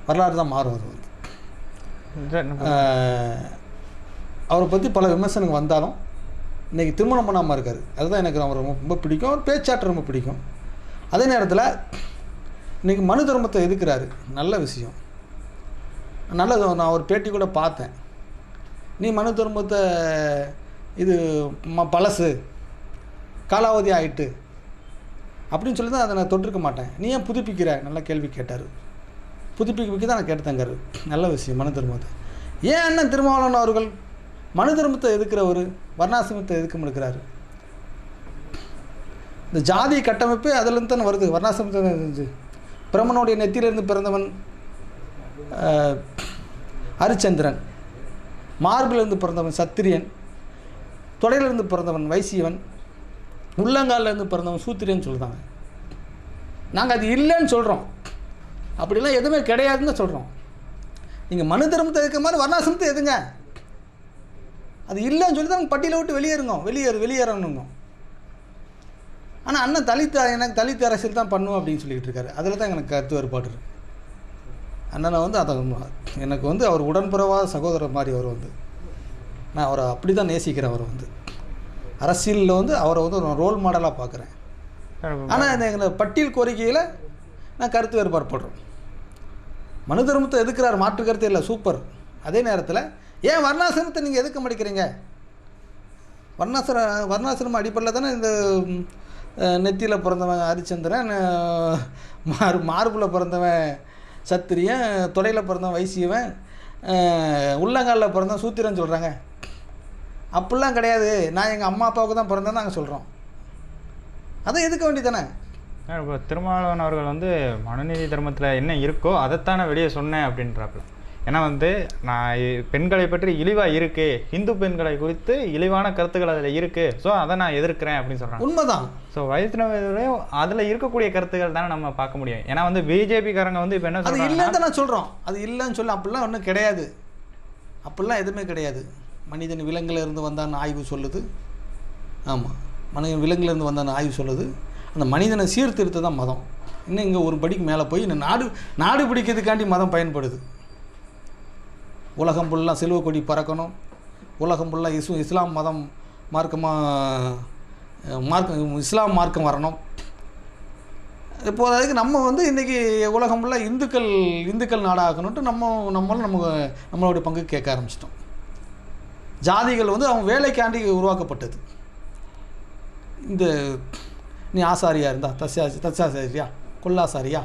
வரலாறு தான் மாறும். அது வந்து அவரை பற்றி பல விமர்சனங்கள் வந்தாலும் இன்றைக்கி திருமணம் பண்ணாமல் இருக்கார். அதுதான் எனக்கு அவர் ரொம்ப பிடிக்கும். அவர் பேச்சாற்று ரொம்ப பிடிக்கும். அதே நேரத்தில் இன்றைக்கி மனு தர்மத்தை எதுக்குறாரு, நல்ல விஷயம், நல்லது. நான் ஒரு பேட்டி கூட பார்த்தேன், நீ மனு தர்மத்தை இது பழசு காலாவதி ஆகிட்டு அப்படின்னு சொல்லி தான் அதை நான் தொட்டிருக்க மாட்டேன், நீ ஏன் புதுப்பிக்கிற, நல்ல கேள்வி கேட்டார். புதுப்பிக்க தான் நான் கேட்டேங்காரு. நல்ல விஷயம் மனு தர்மத்தை. ஏன் அண்ணன் திருமாவளவன் அவர்கள் மனு தர்மத்தை எதுக்குறவர், வர்ணாசிரமத்தை எதுக்க இருக்கிறாரு? இந்த ஜாதி கட்டமைப்பு அதிலிருந்து தானே வருது. வர்ணாசிரமத்தை இருந்துச்சு. பிரம்மனுடைய நெத்தியிலிருந்து பிறந்தவன் ஹரிச்சந்திரன், மார்பிலிருந்து பிறந்தவன் சத்திரியன், தொடையிலிருந்து பிறந்தவன் வைசியவன், உள்ளங்காலிலேருந்து பிறந்தவன் சூத்திரியன் சொல்லுதாங்க. நாங்கள் அது இல்லைன்னு சொல்கிறோம், அப்படிலாம் எதுவுமே கிடையாதுன்னு சொல்கிறோம். நீங்கள் மனு தர்மத்தை எதுக்க மாதிரி வர்ணாசிரமத்தை எதுங்க, அது இல்லைன்னு சொல்லி தான் நாங்கள் பட்டியலை விட்டு வெளியேறணுங்க. ஆனால் அண்ணன் எனக்கு தலித் அரசியல் தான் பண்ணுவோம் அப்படின்னு சொல்லிக்கிட்டு இருக்காரு. அதில் தான் எனக்கு கருத்து வேறுபாடு இருக்குது. அண்ணனை வந்து அதை எனக்கு வந்து அவர் உடன்பிறவாத சகோதரர் மாதிரி அவர் வந்து நான் அவரை அப்படி தான் நேசிக்கிறேன். அவரை வந்து அரசியலில் வந்து அவரை வந்து ஒரு ரோல் மாடலாக பார்க்குறேன். ஆனால் இந்த பட்டியல் கோரிக்கையில் நான் கருத்து வேறுபாடு படுறோம். மனு தர்மத்தை எதுக்குறாரு, மாற்று கருத்து இல்லை, சூப்பர். அதே நேரத்தில் ஏன் வர்ணாசிரமத்தை நீங்கள் எதுக்க மாட்டேங்கிறீங்க? வர்ணாசிரமம் அடிப்படையில் தானே இந்த நெத்தியில் பிறந்தவன் ஹரிச்சந்திரன், மார்பில் பிறந்தவன் சத்திரியன், தொடையில் பிறந்தவன் வைசியவன், உள்ளங்காலில் பிறந்தவன் சூத்திரன் சொல்கிறாங்க. அப்படிலாம் கிடையாது, நான் எங்கள் அம்மா அப்பாவுக்கு தான் பிறந்தேன்னு நாங்கள் சொல்கிறோம். அதை எதுக்க வேண்டியதானே? இப்போ திருமாவளவன் அவர்கள் வந்து மனுநீதி தர்மத்தில் என்ன இருக்கோ அதைத்தானே வெளியே சொன்னேன் அப்படின்றாப்புல. ஏன்னா வந்து நான் பெண்களை பற்றி இழிவாக இருக்குது, இந்து பெண்களை குறித்து இழிவான கருத்துக்கள் அதில் இருக்குது, ஸோ அதை நான் எதிர்க்கிறேன் அப்படின்னு சொல்கிறாங்க. உண்மைதான். ஸோ வைஷ்ணவரையும் அதில் இருக்கக்கூடிய கருத்துக்கள் தானே நம்ம பார்க்க முடியும். ஏன்னா வந்து பிஜேபிக்காரங்க வந்து இப்போ என்ன சொல்கிறாங்க, அது இல்லைன்னு நான் சொல்கிறோம். அது இல்லைன்னு சொல்லி அப்படிலாம் ஒன்றும் கிடையாது, அப்படிலாம் எதுவுமே கிடையாது. மனிதன் விலங்குல இருந்து வந்தான்னு ஆய்வு சொல்லுது. ஆமாம், மனிதன் விலங்குல இருந்து வந்தான்னு ஆய்வு சொல்லுது. அந்த மனிதனை சீர்திருத்த தான் மதம். இன்னும் இங்கே ஒரு படிக்கு மேலே போய் இன்னும் நாடு பிடிக்கிறதுக்காண்டி மதம் பயன்படுது. உலகம் ஃபுல்லாக சிலுவை கொடி பறக்கணும், உலகம் ஃபுல்லாக இஸ்லாம் மதம் இஸ்லாம் மார்க்கம் வரணும். இப்போது அதுக்கு நம்ம வந்து இன்றைக்கி உலகம் ஃபுல்லாக இந்துக்கள் நாடாகணுன்ட்டு நம்மளுடைய பங்கு கேட்க ஆரம்பிச்சிட்டோம். ஜாதிகள் வந்து அவங்க வேலைக்காண்டி உருவாக்கப்பட்டது. இந்த நீ ஆசாரியாக இருந்தா தச்சாசாரியா, கொல்லாசாரியா,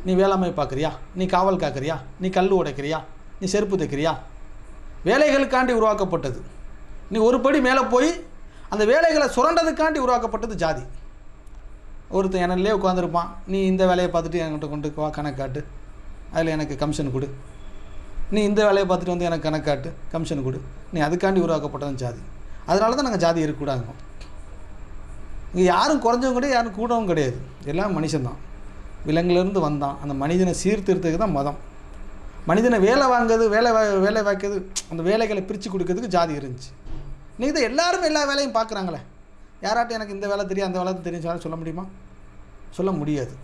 நீ வேளாண்மை பார்க்குறியா, நீ காவல் காக்கிறியா, நீ கல் உடைக்கிறியா, நீ செருப்பு தைக்கிறியா, வேலைகளுக்காண்டி உருவாக்கப்பட்டது. நீ ஒரு படி மேலே போய் அந்த வேலைகளை சுரண்டதுக்காண்டி உருவாக்கப்பட்டது ஜாதி. ஒருத்தன் என்னிலே உட்காந்துருப்பான், நீ இந்த வேலையை பார்த்துட்டு என்கிட்ட கொண்டு வா கணக்காட்டு, அதில் எனக்கு கமிஷன் கொடு, நீ இந்த வேலையை பார்த்துட்டு வந்து எனக்கு கணக்காட்டு கமிஷன் கொடு, நீ அதுக்காண்டி உருவாக்கப்பட்டது ஜாதி. அதனால தான் நாங்கள் ஜாதி இருக்கக்கூடாதுங்க. இங்கே யாரும் குறைஞ்சவங்க கிடையாது, யாரும் கூடவும் கிடையாது, எல்லாம் மனுஷன்தான். விலங்குலேருந்து வந்தான். அந்த மனிதனை சீர்திருத்தத்துக்கு தான் மதம். மனிதனை வேலை வாங்குறது, வேலை வாய்க்கிறது, அந்த வேலைகளை பிரித்து கொடுக்கறதுக்கு ஜாதி இருந்துச்சு. இன்றைக்கி தான் எல்லாரும் எல்லா வேலையும் பார்க்குறாங்களே. யாராட்டும் எனக்கு இந்த வேலை தெரியும் அந்த வேலை தெரியும் சொல்ல முடியுமா? சொல்ல முடியாது.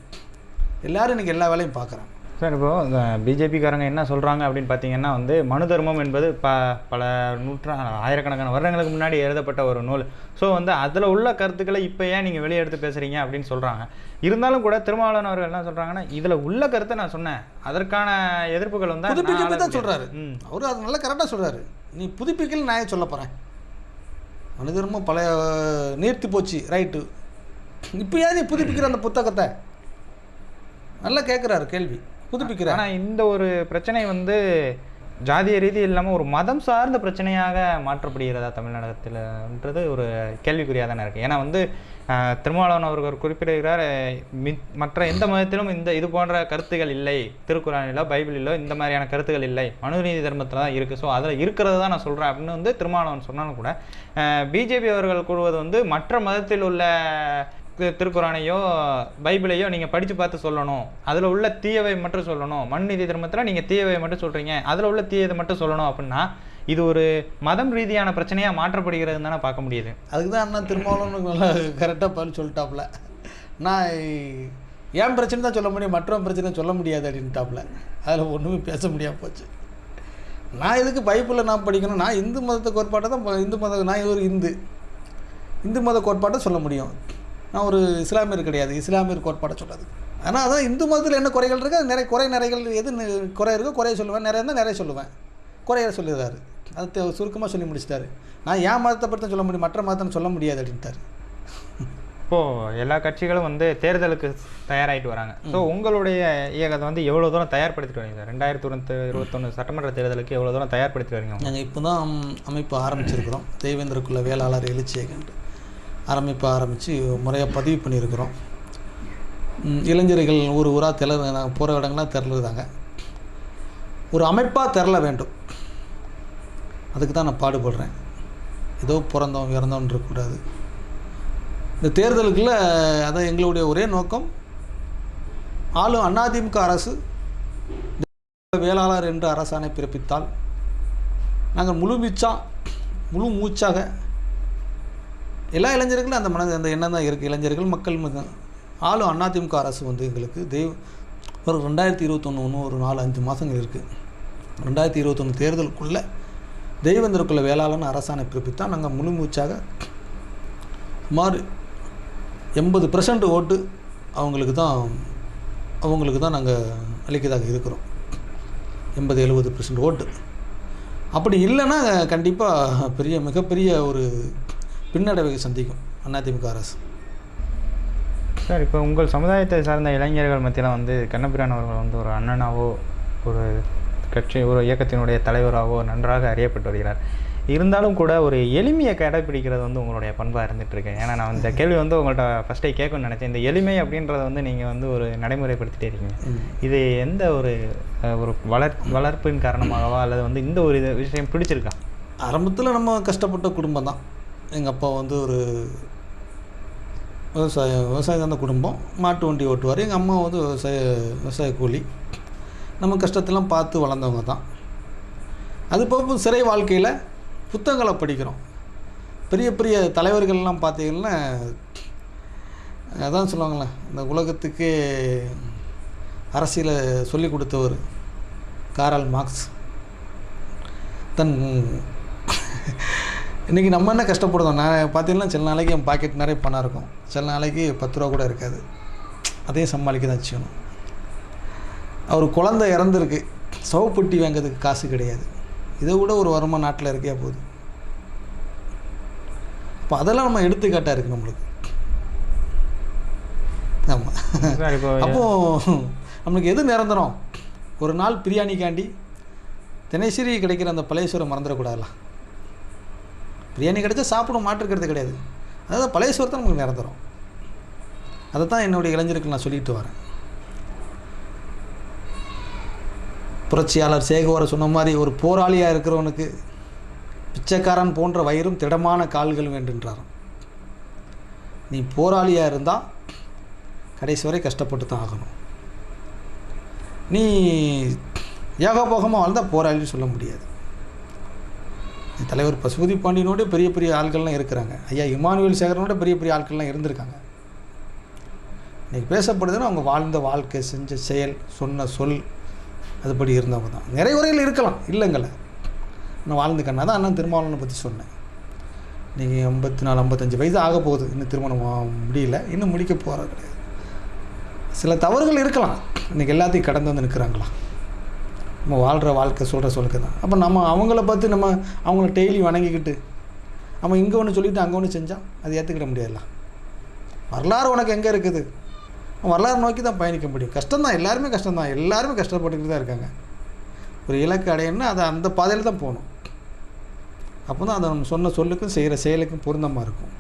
எல்லோரும் இன்றைக்கி எல்லா வேலையும் பார்க்குறாங்க. சார், இப்போது பிஜேபிக்காரங்க என்ன சொல்கிறாங்க அப்படின்னு பார்த்தீங்கன்னா வந்து மனு தர்மம் என்பது பல ஆயிரக்கணக்கான வருடங்களுக்கு முன்னாடி எழுதப்பட்ட ஒரு நூல். ஸோ வந்து அதில் உள்ள கருத்துக்களை இப்போ ஏன் நீங்கள் வெளியே எடுத்து பேசுகிறீங்க அப்படின்னு சொல்கிறாங்க. இருந்தாலும் கூட திருமாவளவன் அவர்கள் என்ன சொல்கிறாங்கன்னா, இதில் உள்ள கருத்தை நான் சொன்னேன், அதற்கான எதிர்ப்புகள் வந்து புதுப்பிக்க தான் சொல்கிறாரு. அவர் அது நல்லா கரெக்டாக சொல்கிறாரு. நீ புதுப்பிக்கல நான் சொல்ல போகிறேன். மனு தர்மம் பழைய நீர்த்தி போச்சு, ரைட்டு, இப்போ ஏன் நீ புதுப்பிக்கிற அந்த புத்தகத்தை? நல்லா கேட்குறாரு கேள்வி, புதுப்பிக்கிறார். ஆனால் இந்த ஒரு பிரச்சனை வந்து ஜாதிய ரீதி இல்லாமல் ஒரு மதம் சார்ந்த பிரச்சனையாக மாற்றப்படுகிறதா தமிழ்நாட்டில்ன்றது ஒரு கேள்விக்குறியாக தானே இருக்குது. ஏன்னா வந்து திருமாவளவன் அவர்கள் குறிப்பிடுகிறார், மற்ற எந்த மதத்திலும் இது போன்ற கருத்துகள் இல்லை, திருக்குறானிலோ பைபிளிலோ இந்த மாதிரியான கருத்துகள் இல்லை, மனுநீதி தர்மத்தில் தான் இருக்குது, ஸோ அதில் இருக்கிறது தான் நான் சொல்கிறேன் அப்படின்னு வந்து திருமாவளவன் சொன்னாலும் கூட பிஜேபி அவர்கள் கூறுவது வந்து மற்ற மதத்தில் உள்ள திருக்குறானையோ பைபிளையோ நீங்கள் படித்து பார்த்து சொல்லணும், அதில் உள்ள தீயவை மட்டும் சொல்லணும், மனுநீதி தர்மத்தில் நீங்கள் தீயவை மட்டும் சொல்கிறீங்க, அதில் உள்ள தீயதை மட்டும் சொல்லணும் அப்படின்னா இது ஒரு மதம் ரீதியான பிரச்சனையாக மாற்றப்படுகிறதுன்னு தானே பார்க்க முடியுது. அதுக்கு தான் அண்ணா திருமாவளவன் நல்லா கரெக்டாக பதில் சொல்லிட்டாப்புல. நான் ஏன் பிரச்சனை தான் சொல்ல முடியும், மற்றவன் பிரச்சனை சொல்ல முடியாது அப்படின்ட்டாப்புல. அதில் ஒன்றுமே பேச முடியாமல் போச்சு. நான் எதுக்கு பைபிளில் நான் படிக்கணும், நான் இந்து மதத்தை கோட்பாட்டை தான் நான் ஒரு இந்து மத கோட்பாட்டை சொல்ல முடியும். நான் ஒரு இஸ்லாமியர் கிடையாது, இஸ்லாமியர் கோட்பாடை சொல்லாது. ஆனால் அதான் இந்து மதத்தில் என்ன குறைகள் இருக்குது, அது நிறைகள் எது குறை இருக்கோ குறைய சொல்லுவேன், நிறைய இருந்தால் நிறைய சொல்லுவேன், குறைய சொல்லிடுறாரு. அது சுருக்கமாக சொல்லி முடிச்சிட்டாரு. நான் என் மதத்தை பற்றி தான் சொல்ல முடியும், மற்ற மதத்தை சொல்ல முடியாது அப்படின்ட்டார். இப்போது எல்லா கட்சிகளும் வந்து தேர்தலுக்கு தயாராகிட்டு வராங்க. ஸோ உங்களுடைய இயக்கத்தை வந்து எவ்வளோ தூரம் தயார்படுத்திட்டு வரீங்க சார்? 2021 சட்டமன்ற தேர்தலுக்கு எவ்வளோ தூரம் தயார்படுத்தி வரீங்க? நாங்கள் இப்போ தான் அமைப்பு ஆரம்பிச்சிருக்கிறோம். தேவேந்திரக்குள்ள வேளாளர் எழுச்சியகன்ட்டு அமைப்பு ஆரம்பித்து முறையாக பதிவு பண்ணியிருக்கிறோம். இளைஞர்கள் ஊராக நாங்கள் போகிற இடங்கள்லாம் திரளுதாங்க. ஒரு அமைப்பாக திரள வேண்டும், அதுக்கு தான் நான் பாடுபடுறேன். ஏதோ பிறந்தவன் இறந்தவன் இருக்கக்கூடாது. இந்த தேர்தலுக்குள்ள அதான் எங்களுடைய ஒரே நோக்கம், ஆளும் அதிமுக அரசு வேளாளர் என்று அரசாணை பிறப்பித்தால் நாங்கள் முழு மூச்சாக எல்லா இளைஞர்களும் அந்த எண்ணம் தான் இருக்குது. இளைஞர்கள் மக்கள் ஆளும் அதிமுக அரசு வந்து எங்களுக்கு ஒரு 2021 ஒரு 4-5 மாதங்கள் இருக்குது. 2021 தேர்தலுக்குள்ளே தேவேந்திரக்குள்ள வேளாளன் அரசாணை பிறப்பித்தால் நாங்கள் முழு மூச்சாக சுமார் 80% ஓட்டு அவங்களுக்கு தான் நாங்கள் அளிக்கதாக இருக்கிறோம். 80-70% ஓட்டு. அப்படி இல்லைன்னா கண்டிப்பாக மிகப்பெரிய ஒரு பின்னடைவை சந்திக்கும் அதிமுக அரசு. சார், இப்போ உங்கள் சமுதாயத்தை சார்ந்த இளைஞர்கள் மத்தியில் வந்து கண்ணபிரான் அவர்கள் வந்து ஒரு அண்ணனாவோ ஒரு ஒரு இயக்கத்தினுடைய தலைவராகவோ நன்றாக அறியப்பட்டு வருகிறார். இருந்தாலும் கூட ஒரு எளிமையை கடைப்பிடிக்கிறது வந்து உங்களுடைய பண்பாக இருந்துகிட்ருக்கு. ஏன்னா நான் இந்த கேள்வி வந்து உங்கள்கிட்ட ஃபஸ்ட்டே கேட்கணும்னு நினச்சேன். இந்த எளிமை அப்படின்றத வந்து நீங்கள் வந்து ஒரு நடைமுறைப்படுத்திட்டே இருக்கீங்க. இது எந்த ஒரு வளர்ப்பின் காரணமாகவா அல்லது வந்து இந்த ஒரு விஷயம் பிடிச்சிருக்கா? ஆரம்பத்தில் நம்ம கஷ்டப்பட்ட குடும்பம் தான். எங்கள் அப்பா வந்து ஒரு விவசாயம் தான் குடும்பம், மாட்டு வண்டி ஓட்டுவார். எங்கள் அம்மா வந்து விவசாய கூலி. நம்ம கஷ்டத்தெல்லாம் பார்த்து வளர்ந்தவங்க தான். அது போக சிறை வாழ்க்கையில் புத்தகங்களை படிக்கிறோம். பெரிய தலைவர்கள்லாம் பார்த்தீங்கன்னா அதான் சொல்லுவாங்களே, இந்த உலகத்துக்கு அரசியலை சொல்லி கொடுத்தவர் காரல் மார்க்ஸ். இன்றைக்கி நம்ம என்ன கஷ்டப்படுறோம், நான் பார்த்தீங்கன்னா சில நாளைக்கு என் பாக்கெட் நிறைய பணம் இருக்கும், சில நாளைக்கு 10 ரூபா கூட இருக்காது. அதையும் சமாளிக்க தான் செய்யணும். அவர் குழந்தை இறந்துருக்கு, சவப்பெட்டி வாங்கிறதுக்கு காசு கிடையாது. இதை விட ஒரு வருமானம் நாட்டில் இருக்கே போகுது. இப்போ அதெல்லாம் நம்ம எடுத்துக்காட்டாக இருக்குது நம்மளுக்கு. ஆமாம். அப்போது நம்மளுக்கு எது நிரந்தரம்? ஒரு நாள் பிரியாணிக்காண்டி தினசரி கிடைக்கிற அந்த பழையசோரை மறந்துடக்கூடாதுலாம். பிரியாணி கிடைச்சா சாப்பிட மாட்டிருக்கிறது கிடையாது. அதாவது பழையசோறு தான் நமக்கு நிரந்தரம். அதை தான் என்னுடைய இளைஞருக்கு நான் சொல்லிட்டு வரேன். புரட்சியாளர் சேகோரை சொன்ன மாதிரி, ஒரு போராளியாக இருக்கிறவனுக்கு பிச்சைக்காரன் போன்ற வயிறும் திடமான கால்களும் வேண்டுன்றாராம். நீ போராளியாக இருந்தால் கடைசி வரை கஷ்டப்பட்டு தான் ஆகணும். நீ ஏகபோகமாக வாழ்ந்தால் போராளின்னு சொல்ல முடியாது. தலைவர் பசுபதி பாண்டியனோட பெரிய ஆட்கள்லாம் இருக்கிறாங்க. ஐயா இமானுவேல் சேகரனோட பெரிய ஆட்கள்லாம் இருந்திருக்காங்க. இன்றைக்கி பேசப்படுதுன்னா அவங்க வாழ்ந்த வாழ்க்கை, செஞ்ச செயல், சொன்ன சொல், அதுபடி இருந்தவங்க தான். நிறைய உரைகள் இருக்கலாம், இல்லைங்கள. நான் வாழ்ந்துக்கண்ணா தான் அண்ணன் திருமாவளவனை பற்றி சொன்னேன். நீங்கள் 54-55 வயசு ஆக போகுது, இன்னும் திருமணம் முடியல, இன்னும் முடிக்க போகிறது கிடையாது. சில தவறுகள் இருக்கலாம், இன்றைக்கி எல்லாத்தையும் கடந்து வந்து நிற்கிறாங்களா? நம்ம வாழ்கிற வாழ்க்கை சொல்லுக்கு தான். அப்போ நம்ம அவங்கள பார்த்து நம்ம அவங்கள டெய்லி வணங்கிக்கிட்டு நம்ம இங்கே ஒன்று சொல்லிவிட்டு அங்கே ஒன்று செஞ்சால் அது ஏற்றுக்கிட முடியாதுல்ல. வரலாறு உனக்கு எங்கே இருக்குது? வரலாறு நோக்கி தான் பயணிக்க முடியும். கஷ்டம்தான், எல்லாருமே கஷ்டம்தான், எல்லாருமே கஷ்டப்பட்டுக்கிட்டு தான் இருக்காங்க. ஒரு இலக்கு அடையணும்னா அதை அந்த பாதையில் தான் போகணும். அப்போ தான் அதை நம்ம சொன்ன சொல்லுக்கும் செய்கிற செயலுக்கும் பொருந்தமாக இருக்கும்.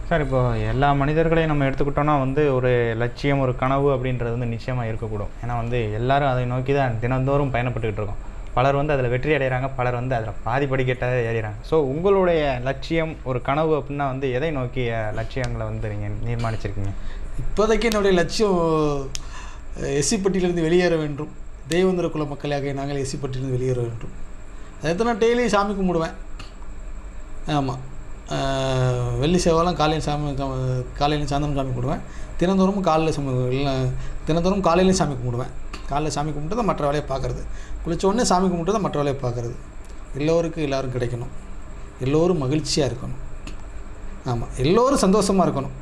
சார் இப்போ எல்லா மனிதர்களையும் நம்ம எடுத்துக்கிட்டோம்னா வந்து ஒரு லட்சியம், ஒரு கனவு அப்படின்றது வந்து நிச்சயமாக இருக்கக்கூடும். ஏன்னா வந்து எல்லாரும் அதை நோக்கி தான் தினந்தோறும் பயணப்பட்டுக்கிட்டு இருக்கோம். பலர் வந்து அதில் வெற்றி அடைகிறாங்க, பலர் வந்து அதில் பாதி படிக்கட்டாக ஏறிறாங்க. ஸோ உங்களுடைய லட்சியம், ஒரு கனவு அப்படின்னா வந்து எதை நோக்கி லட்சியங்களை வந்து நீங்கள் நிர்மாணிச்சிருக்கீங்க? இப்போதைக்கு என்னுடைய லட்சியம் எஸ்சி பட்டியலிருந்து வெளியேற வேண்டும். தேவேந்திர குல மக்களாக நாங்கள் எஸ்சி பட்டியலிருந்து வெளியேற வேண்டும். அதை நான் டெய்லி சாமி கும்பிடுவேன். ஆமாம், வெள்ளி செவ்வாயெல்லாம் காலையில் காலையில் சாயந்தரம் சாமி கும்பிடுவேன். தினந்தோறும் தினந்தோறும் காலையிலையும் சாமி கும்பிடுவேன். காலையில் சாமி கும்பிட்டு தான் மற்ற வேலையை பார்க்குறது. குளித்த உடனே சாமி கும்பிட்டு தான் மற்ற வேலையை பார்க்குறது. எல்லோரும் கிடைக்கணும், எல்லோரும் மகிழ்ச்சியாக இருக்கணும். ஆமாம், எல்லோரும் சந்தோஷமாக இருக்கணும்.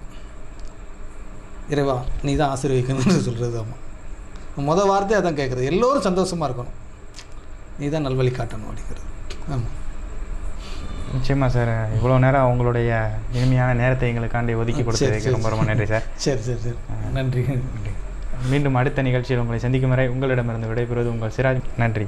இறைவா நீ தான் ஆசீர்வதிக்கணும்னு சொல்கிறது. ஆமாம், மொதல் வார்த்தை அதான் கேட்குறது. எல்லோரும் சந்தோஷமாக இருக்கணும், நீ தான் நல்வழி காட்டணும் அப்படிங்கிறது. ஆமாம், நிச்சயமாக சார். இவ்வளோ நேரம் அவங்களுடைய இனிமையான நேரத்தை எங்களுக்காண்டி ஒதுக்கி கொடுத்ததுக்கு ரொம்ப ரொம்ப நன்றி சார். சரி நன்றி. மீண்டும் அடுத்த நிகழ்ச்சியில் உங்களை சந்திக்கும் வரை உங்களிடமிருந்து விடைபெறுவது உங்கள் சிராஜ். நன்றி.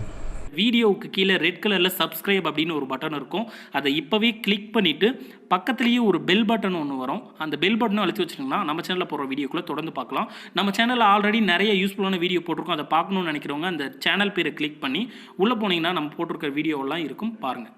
வீடியோவுக்கு கீழே ரெட் கலரில் சப்ஸ்கிரைப் அப்படின்னு ஒரு பட்டன் இருக்கும். அதை இப்போவே கிளிக் பண்ணிவிட்டு பக்கத்துலேயே ஒரு பெல் பட்டன் ஒன்று வரும். அந்த பெல் பட்டனும் அழுத்தி வச்சுட்டிங்கன்னா நம்ம சேனலில் போகிற வீடியோக்குள்ளே தொடர்ந்து பார்க்கலாம். நம்ம சேனலில் ஆல்ரெடி நிறைய யூஸ்ஃபுல்லான வீடியோ போட்டிருக்கோம். அதை பார்க்கணுன்னு நினைக்கிறவங்க அந்த சேனல் பேரை கிளிக் பண்ணி உள்ளே போனீங்கன்னா நம்ம போட்டிருக்கிற வீடியோவெல்லாம் இருக்கும், பாருங்கள்.